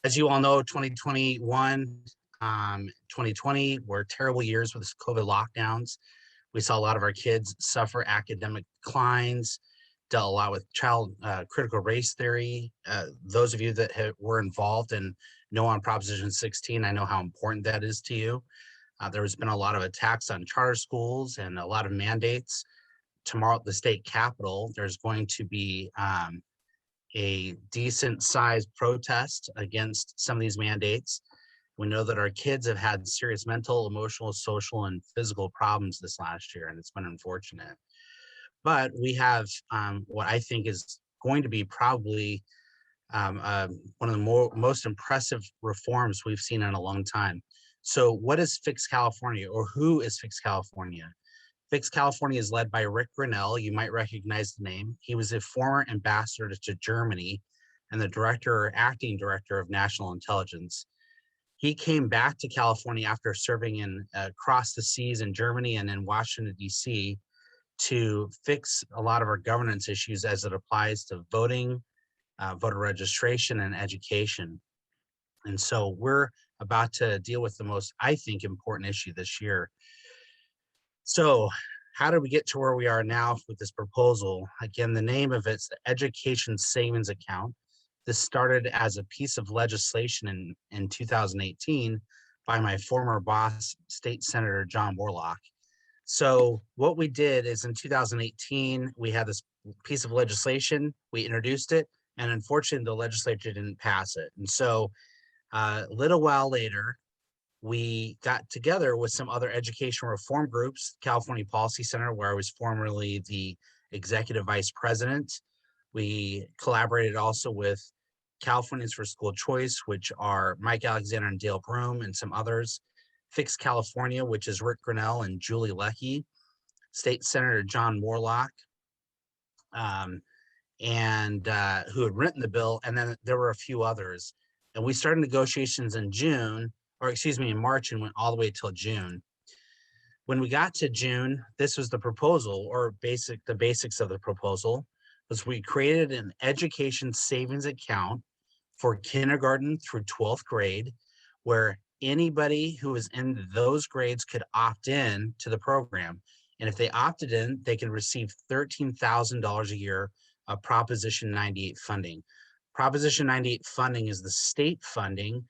As you all know, 2021, 2020 were terrible years with COVID lockdowns. We saw a lot of our kids suffer academic declines, dealt a lot with child critical race theory. Those of you that were involved and know on Proposition 16, I know how important that is to you. There has been a lot of attacks on charter schools and a lot of mandates. Tomorrow at the state capitol, there's going to be a decent sized protest against some of these mandates. We know that our kids have had serious mental, emotional, social, and physical problems this last year, and it's been unfortunate. But we have what I think is going to be probably one of the most impressive reforms we've seen in a long time. So what is Fix California, or who is Fix California? Fix California is led by Rick Grenell. You might recognize the name. He was a former ambassador to Germany and the director or acting director of national intelligence. He came back to California after serving in across the seas in Germany and in Washington, D.C. to fix a lot of our governance issues as it applies to voting, voter registration, and education. And so we're about to deal with the most, I think, important issue this year. So how did we get to where we are now with this proposal? Again, the name of it's the Education Savings Account. This started as a piece of legislation in 2018 by my former boss, State Senator John Warlock. So what we did is in 2018, we had this piece of legislation, we introduced it, and unfortunately the legislature didn't pass it. And so a little while later, we got together with some other education reform groups, California Policy Center, where I was formerly the executive vice president. We collaborated also with Californians for School Choice, which are Mike Alexander and Dale Broom, and some others. Fix California, which is Rick Grenell and Julie Leckie, State Senator John Warlock, who had written the bill, and then there were a few others. And we started negotiations in in March, and went all the way till June. When we got to June, this was the proposal, or the basics of the proposal, was we created an education savings account for kindergarten through 12th grade, where anybody who was in those grades could opt in to the program. And if they opted in, they could receive $13,000 a year of Proposition 98 funding. Proposition 98 funding is the state funding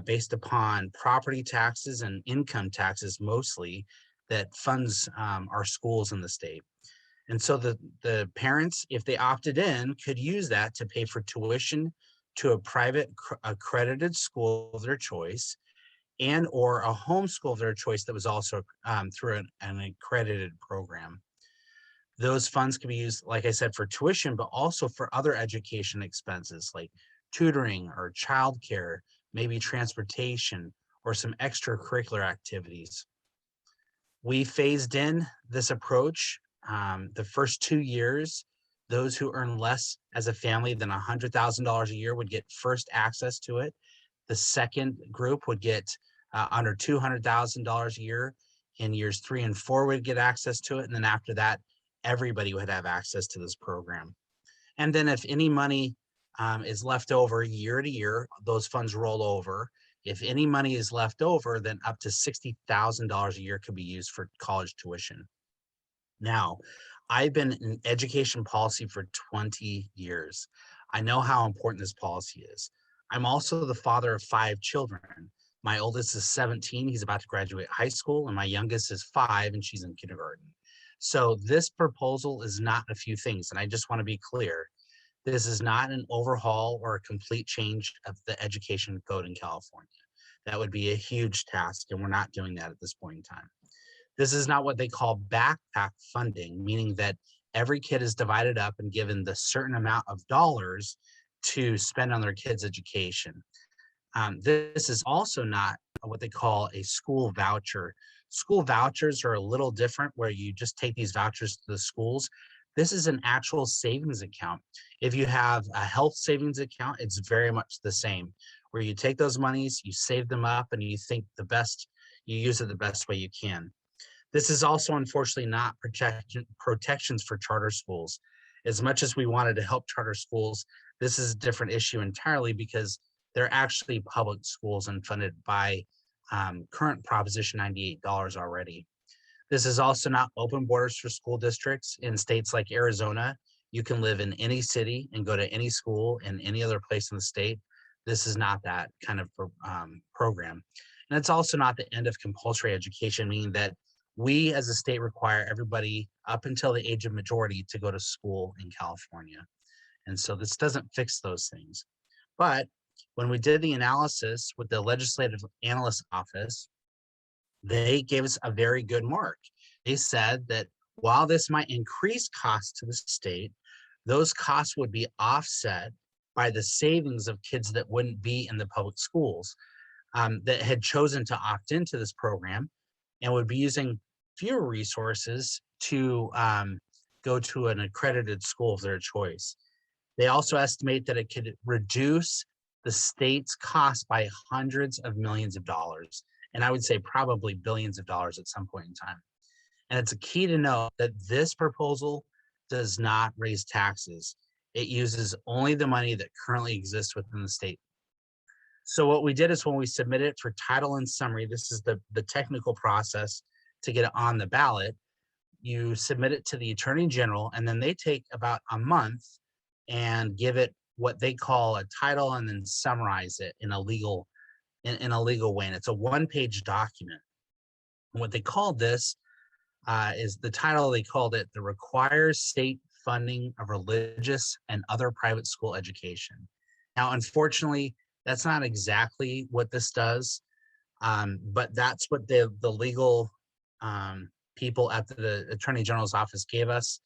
based upon property taxes and income taxes mostly that funds our schools in the state. And so the parents, if they opted in, could use that to pay for tuition to a private accredited school of their choice, and or a homeschool of their choice that was also through an accredited program. Those funds can be used, like I said, for tuition, but also for other education expenses like tutoring or childcare, maybe transportation, or some extracurricular activities. We phased in this approach. The first 2 years, those who earn less as a family than $100,000 a year would get first access to it. The second group would get under $200,000 a year. In years 3 and 4 would get access to it. And then after that, everybody would have access to this program. And then if any money is left over year to year, those funds roll over. If any money is left over, then up to $60,000 a year could be used for college tuition. Now, I've been in education policy for 20 years. I know how important this policy is. I'm also the father of 5 children. My oldest is 17, he's about to graduate high school, and my youngest is 5, and she's in kindergarten. So this proposal is not a few things, and I just want to be clear. This is not an overhaul or a complete change of the education code in California. That would be a huge task, and we're not doing that at this point in time. This is not what they call backpack funding, meaning that every kid is divided up and given the certain amount of dollars to spend on their kids' education. This is also not what they call a school voucher. School vouchers are a little different, where you just take these vouchers to the schools. This is an actual savings account. If you have a health savings account, it's very much the same, where you take those monies, you save them up, and you think you use it the best way you can. This is also, unfortunately, not protections for charter schools. As much as we wanted to help charter schools, this is a different issue entirely, because they're actually public schools and funded by current Proposition 98 dollars already. This is also not open borders for school districts. In states like Arizona, you can live in any city and go to any school in any other place in the state. This is not that kind of program. And it's also not the end of compulsory education, meaning that we as a state require everybody up until the age of majority to go to school in California. And so this doesn't fix those things. But when we did the analysis with the Legislative Analyst Office, they gave us a very good mark. They said that while this might increase costs to the state, those costs would be offset by the savings of kids that wouldn't be in the public schools that had chosen to opt into this program and would be using fewer resources to go to an accredited school of their choice. They also estimate that it could reduce the state's cost by hundreds of millions of dollars. And I would say probably billions of dollars at some point in time. And it's a key to know that this proposal does not raise taxes. It uses only the money that currently exists within the state. So what we did is when we submit it for title and summary, this is the technical process to get it on the ballot. You submit it to the Attorney General, and then they take about a month and give it what they call a title and then summarize it in a legal way. And it's a one-page document. And what they called this is the title, they called it the Requires State Funding of Religious and Other Private School Education. Now, unfortunately, that's not exactly what this does, but that's what the legal people at the Attorney General's office gave us.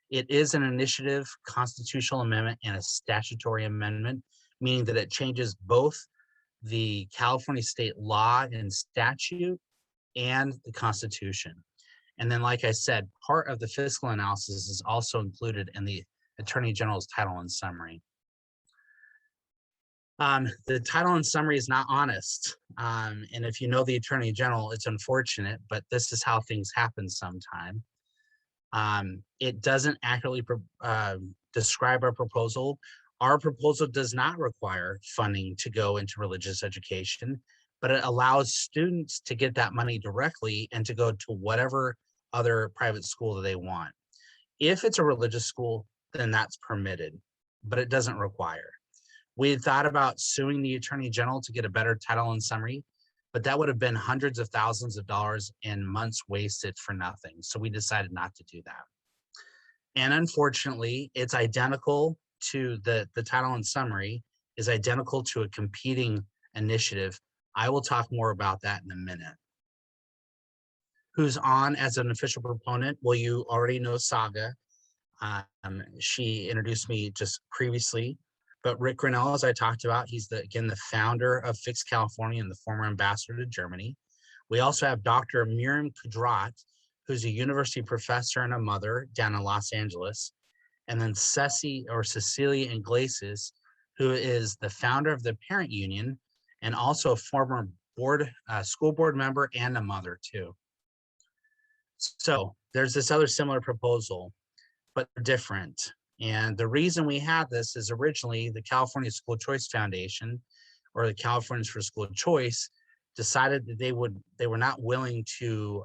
It is an initiative, constitutional amendment, and a statutory amendment, meaning that it changes both the California state law and statute and the Constitution. And then, like I said, part of the fiscal analysis is also included in the Attorney General's title and summary. The title and summary is not honest. And if you know the Attorney General, it's unfortunate, but this is how things happen sometime. It doesn't accurately describe our proposal. Our proposal does not require funding to go into religious education, but it allows students to get that money directly and to go to whatever other private school that they want. If it's a religious school, then that's permitted, but it doesn't require. We had thought about suing the Attorney General to get a better title and summary, but that would have been hundreds of thousands of dollars and months wasted for nothing. So we decided not to do that. And unfortunately, it's identical to the title and summary is identical to a competing initiative. I will talk more about that in a minute. Who's on as an official proponent? Well, you already know Saga. She introduced me just previously. But Rick Grenell, as I talked about, he's again the founder of Fix California and the former ambassador to Germany. We also have Dr. Miriam Kudrat, who's a university professor and a mother down in Los Angeles. And then Cecilia Iglesias, who is the founder of the Parent Union and also a former school board member and a mother too. So there's this other similar proposal, but different. And the reason we had this is originally the California School Choice Foundation, or the Californians for School Choice, decided that they were not willing to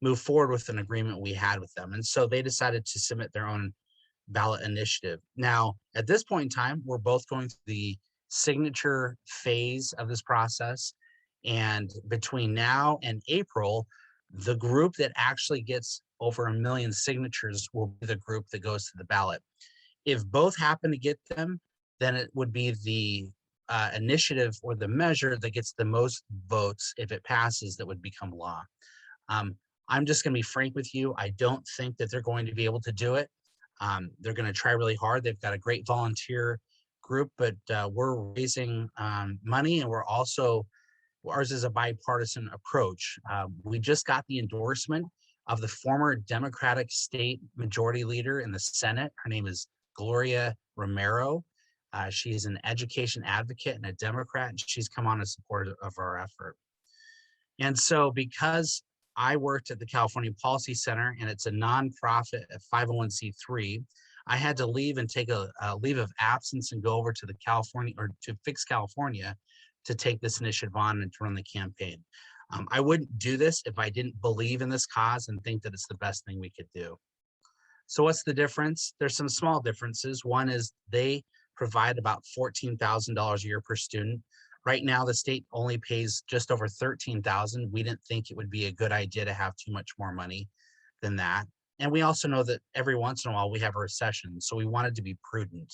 move forward with an agreement we had with them. And so they decided to submit their own ballot initiative. Now, at this point in time, we're both going through the signature phase of this process. And between now and April, the group that actually gets over 1 million signatures will be the group that goes to the ballot. If both happen to get them, then it would be the initiative or the measure that gets the most votes. If it passes, that would become law. I'm just going to be frank with you. I don't think that they're going to be able to do it. They're going to try really hard. They've got a great volunteer group, but we're raising money, and we're also, ours is a bipartisan approach. We just got the endorsement of the former Democratic state majority leader in the Senate. Her name is Gloria Romero. She's an education advocate and a Democrat, and she's come on in support of our effort. And so because I worked at the California Policy Center, and it's a nonprofit, a 501c3, I had to leave and take a leave of absence and go over to the California or to Fix California to take this initiative on and to run the campaign. I wouldn't do this if I didn't believe in this cause and think that it's the best thing we could do. So what's the difference? There's some small differences. One is they provide about $14,000 a year per student. Right now, the state only pays just over $13,000. We didn't think it would be a good idea to have too much more money than that. And we also know that every once in a while we have a recession, so we wanted to be prudent.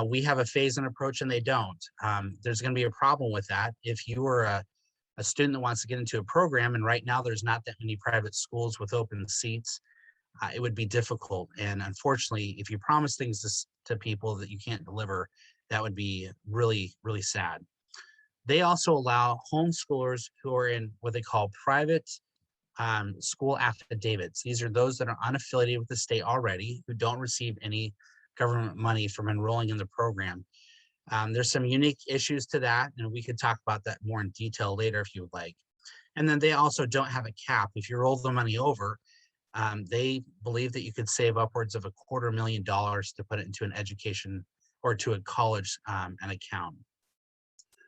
We have a phase-in approach and they don't. There's going to be a problem with that. If you are a student that wants to get into a program and right now there's not that many private schools with open seats, it would be difficult. And unfortunately, if you promise things to people that you can't deliver, that would be really, really sad. They also allow homeschoolers who are in what they call private school affidavits. These are those that are unaffiliated with the state already, who don't receive any government money from enrolling in the program. There's some unique issues to that, and we could talk about that more in detail later if you would like. And then they also don't have a cap. If you roll the money over, they believe that you could save upwards of $250,000 to put it into an education or to a college an account.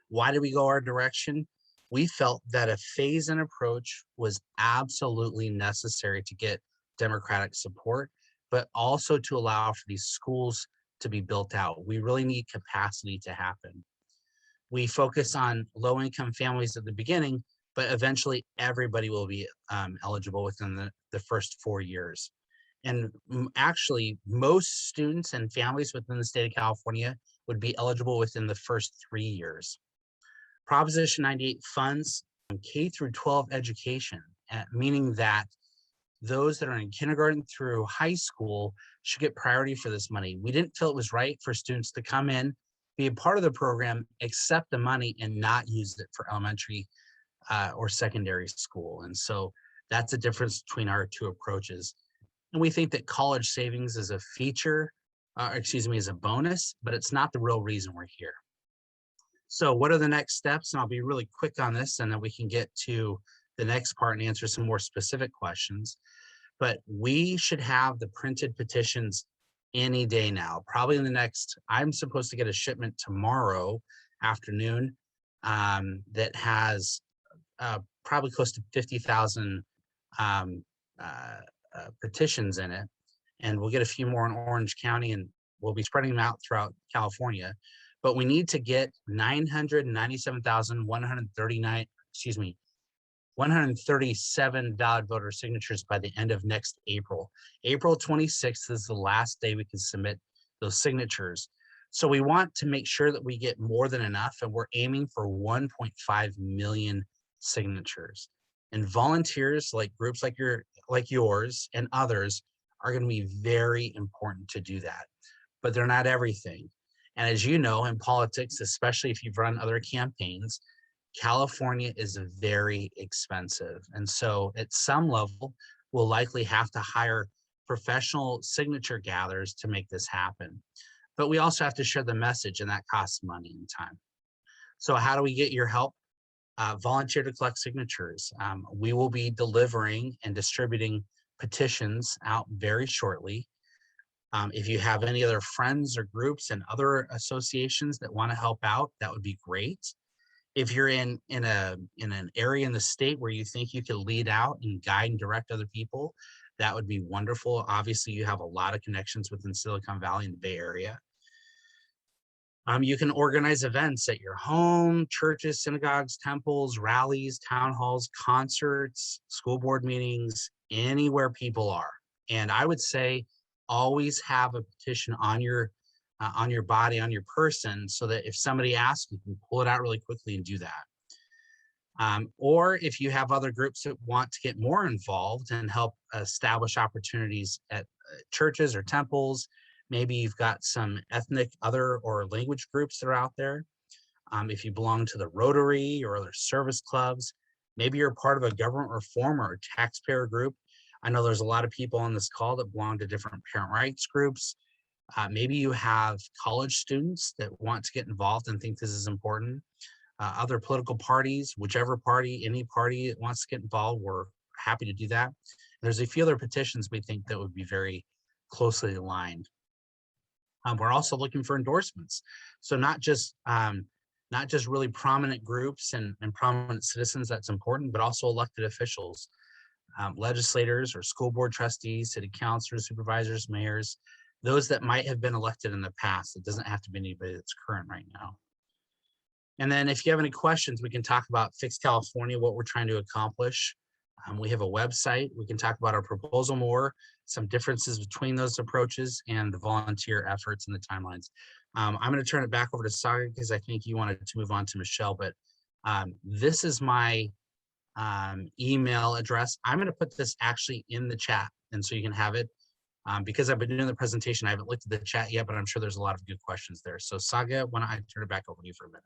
Why did we go our direction? We felt that a phase-in approach was absolutely necessary to get Democratic support, but also to allow for these schools to be built out. We really need capacity to happen. We focus on low-income families at the beginning, but eventually everybody will be eligible within the first 4 years. And actually, most students and families within the state of California would be eligible within the first 3 years. Proposition 98 funds K through 12 education, meaning that those that are in kindergarten through high school should get priority for this money. We didn't feel it was right for students to come in, be a part of the program, accept the money, and not use it for elementary or secondary school. And so that's the difference between our two approaches. And we think that college savings is a feature, is a bonus, but it's not the real reason we're here. So what are the next steps? And I'll be really quick on this, and then we can get to the next part and answer some more specific questions. But we should have the printed petitions any day now, probably in the next, I'm supposed to get a shipment tomorrow afternoon that has probably close to 50,000 petitions in it. And we'll get a few more in Orange County, and we'll be spreading them out throughout California. But we need to get 137 valid voter signatures by the end of next April. April 26th is the last day we can submit those signatures. So we want to make sure that we get more than enough, and we're aiming for 1.5 million signatures. And volunteers like groups like yours and others are going to be very important to do that, but they're not everything. And as you know, in politics, especially if you've run other campaigns, California is very expensive. And so at some level, we'll likely have to hire professional signature gatherers to make this happen. But we also have to share the message, and that costs money and time. So how do we get your help? Volunteer to collect signatures. We will be delivering and distributing petitions out very shortly. If you have any other friends or groups and other associations that want to help out, that would be great. If you're in an area in the state where you think you could lead out and guide and direct other people, that would be wonderful. Obviously, you have a lot of connections within Silicon Valley and the Bay Area. You can organize events at your home, churches, synagogues, temples, rallies, town halls, concerts, school board meetings, anywhere people are. And I would say always have a petition on your body, on your person, so that if somebody asks, you can pull it out really quickly and do that. Or if you have other groups that want to get more involved and help establish opportunities at churches or temples, maybe you've got some ethnic, other, or language groups that are out there. If you belong to the Rotary or other service clubs, maybe you're part of a government reform or a taxpayer group. I know there's a lot of people on this call that belong to different parent rights groups. Maybe you have college students that want to get involved and think this is important. Other political parties, whichever party, any party that wants to get involved, we're happy to do that. There's a few other petitions we think that would be very closely aligned. We're also looking for endorsements. So not just really prominent groups and prominent citizens, that's important, but also elected officials, legislators or school board trustees, city councilors, supervisors, mayors, those that might have been elected in the past. It doesn't have to be anybody that's current right now. And then if you have any questions, we can talk about Fix California, what we're trying to accomplish. We have a website. We can talk about our proposal more, some differences between those approaches and the volunteer efforts and the timelines. I'm going to turn it back over to Saga because I think you wanted to move on to Michelle, but this is my email address. I'm going to put this actually in the chat, and so you can have it. Because I've been doing the presentation, I haven't looked at the chat yet, but I'm sure there's a lot of good questions there. So Saga, why don't I turn it back over to you for a minute?